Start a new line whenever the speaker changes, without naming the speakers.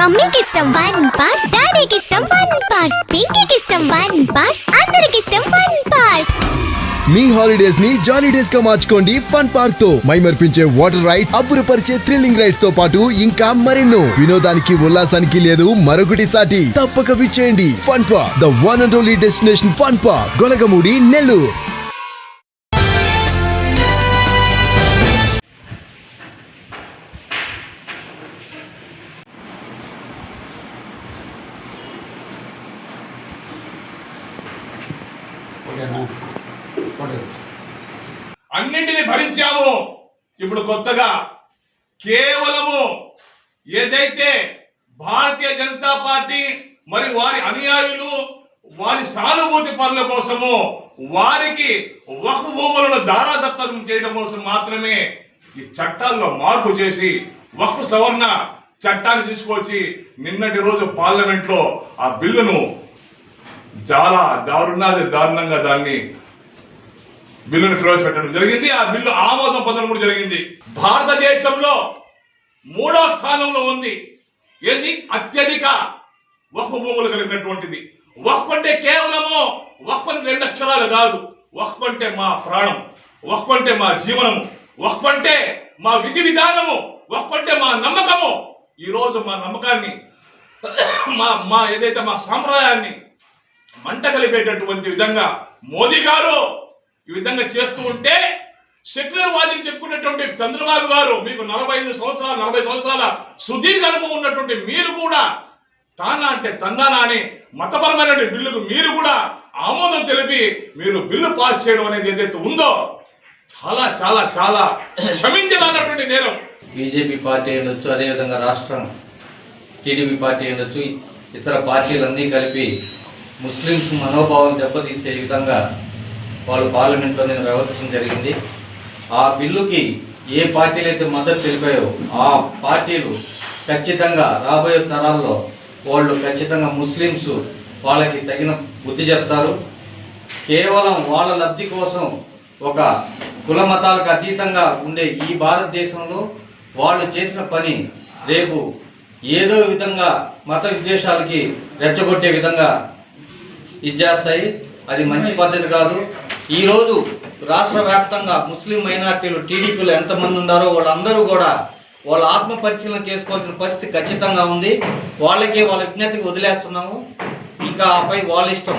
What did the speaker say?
మమ్మీకి ఇష్టం 1 పార్ట్, డాడీకి ఇష్టం 1 పార్ట్, పింకీకి ఇష్టం 1 పార్ట్, అందరికి ఇష్టం 1 పార్ట్.
మీ హాలిడేస్ ని జాలీ డేస్ గా మార్చుకోండి ఫన్ పార్క్ తో. మైమర్పించే వాటర్ రైడ్, అబ్బురపరిచే థ్రిల్లింగ్ రైడ్స్ తో పాటు ఇంకా మరెన్నో. వినోదానికి ఉల్లాసానికి లేదు మరొకటి సాటి. తప్పక విచ్చేయండి fun park, the one and only destination fun park, Golagamudi, Nellore.
అన్నింటినీ భరించాము. ఇప్పుడు కొత్తగా కేవలము ఏదైతే భారతీయ జనతా పార్టీ మరి వారి అనుయాయులు వారి సానుభూతి పనుల కోసము వారికి వక్ఫ్ భూములను దారాదత్తం చేయడం కోసం మాత్రమే ఈ చట్టాల్లో మార్పు చేసి వక్ఫ్ సవరణ చట్టాన్ని తీసుకొచ్చి నిన్నటి రోజు పార్లమెంట్లో ఆ బిల్లును చాలా దారుణంగా దాన్ని బిల్లును ప్రవేశపెట్టడం జరిగింది. ఆ బిల్లు ఆమోదం పొందడం కూడా జరిగింది. భారతదేశంలో 3వ స్థానంలో ఉంది. ఏది అత్యధిక వక్ఫ్ భూములు కలిగినటువంటిది. వక్ఫ్ అంటే కేవలము వక్ఫ్ అంటే 2 అక్షరాలు కాదు. వక్ఫ్ అంటే మా ప్రాణం, వక్ఫ్ అంటే మా జీవనము, వక్ఫ్ అంటే మా విధి విధానము, వక్ఫ్ అంటే మా నమ్మకము. ఈరోజు మా నమ్మకాన్ని మా ఏదైతే మా సాంప్రదాయాన్ని మంట కలిపేటటువంటి విధంగా మోదీ గారు ఈ విధంగా చేస్తూ ఉంటే, సెక్యులర్ వాదిని చెప్పుకున్నటువంటి చంద్రబాబు గారు, మీకు 40 సంవత్సరాల సుదీర్ఘ అనుభవం ఉన్నటువంటి మీరు కూడా తానా అంటే తందానా అని మతపరమైన బిల్లుకు మీరు కూడా ఆమోదం తెలిపి మీరు బిల్లు పాస్ చేయడం అనేది ఏదైతే ఉందో చాలా చాలా చాలా క్షమించనటువంటి నేరం.
బీజేపీ పార్టీ ఉండొచ్చు, అదేవిధంగా రాష్ట్రం టీడీపీ పార్టీ ఉండొచ్చు, ఇతర పార్టీలన్నీ కలిపి ముస్లిమ్స్ మనోభావం దెబ్బతీసే విధంగా వాళ్ళు పార్లమెంట్లో నేను వ్యవహరించడం జరిగింది. ఆ బిల్లుకి ఏ పార్టీలు అయితే మద్దతు తెలిపాయో ఆ పార్టీలు ఖచ్చితంగా రాబోయే తరాల్లో వాళ్ళు ఖచ్చితంగా ముస్లిమ్స్ వాళ్ళకి తగిన బుద్ధి చెప్తారు. కేవలం వాళ్ళ లబ్ధి కోసం ఒక కుల మతాలకు అతీతంగా ఉండే ఈ భారతదేశంలో వాళ్ళు చేసిన పని రేపు ఏదో విధంగా మత విద్వేషాలకి రెచ్చగొట్టే విధంగా ఇచ్చేస్తాయి. అది మంచి పద్ధతి కాదు. ఈరోజు రాష్ట్ర వ్యాప్తంగా ముస్లిం మైనార్టీలు టీడీపీలో ఎంతమంది ఉన్నారో వాళ్ళందరూ కూడా వాళ్ళ ఆత్మ పరిశీలన చేసుకోవాల్సిన పరిస్థితి ఖచ్చితంగా ఉంది. వాళ్ళ విజ్ఞతకి వదిలేస్తున్నాము. ఇంకా ఆపై వాళ్ళ ఇష్టం.